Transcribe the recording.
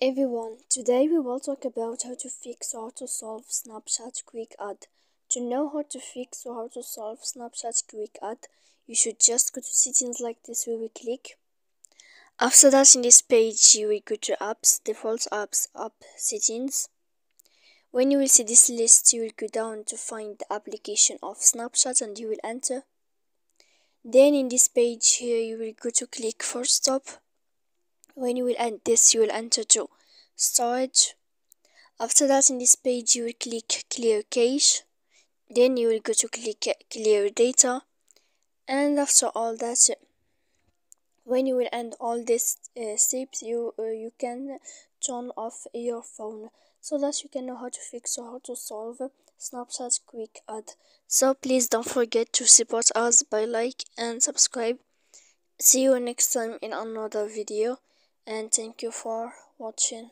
Everyone, today we will talk about how to fix or how to solve Snapchat quick ad. To know how to fix or how to solve Snapchat quick ad, you should just go to settings like this. We will click. After that, in this page, you will go to apps, default apps, app settings. When you will see this list, you will go down to find the application of Snapchat and you will enter. Then in this page here, you will go to click for stop. When you will end this, you will enter to storage. After that, in this page, you will click clear cache. Then you will go to click clear data. And after all that, when you will end all these steps, you can turn off your phone so that you can know how to fix or how to solve Snapchat quick ad. So please don't forget to support us by like and subscribe. See you next time in another video, and thank you for watching.